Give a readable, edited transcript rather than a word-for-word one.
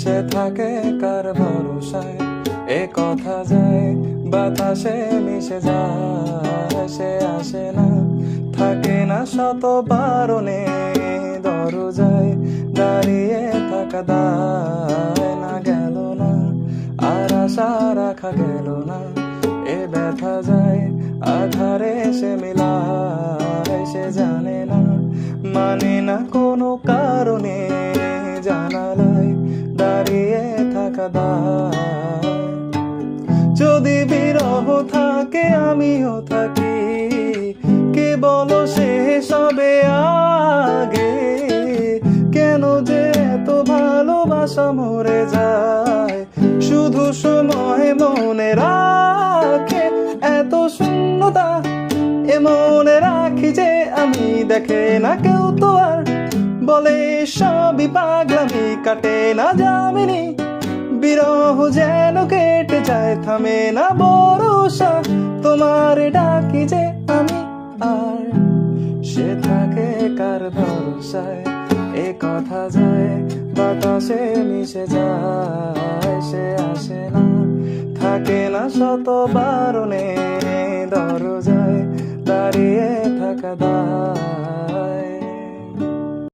সে থাকে কার ভরসায়, এ কথা যায় বাতাসে মিশে যায়। সে আসে না, থাকে না শত বারণে, দরজায় দাঁড়িয়ে থাকা দায়। না গেল না, আর আশা রাখা গেল না, এ ব্যথা যায় আধারে সে মিলায়। সে জানে না, মানে না কোনো কারণে, জানালায় দাঁড়িয়ে থাকা দায়। যদি বিরহ থাকে আমিও থাকি, কে বলো সে সবে আগে। কেন যে এত ভালোবাসা মরে যায়, শুধু সময় মনে রাখে এত শূন্যতা। এ মনে রাখি যে আমি, দেখে না কেউ তো আর, বলে সবই পাগলামি, কাটে না যামিনী। বিরহ যেন কেটে যায়, থামে না ভরসা, তোমার ডাকি যে আমি আর। সে থাকে কার ভরসায়, এ কথা যায় বাতাসে মিশে যায়। সে আসে না, থাকে না শত বারণে, দরজায় দাঁড়িয়ে থাকা দায়।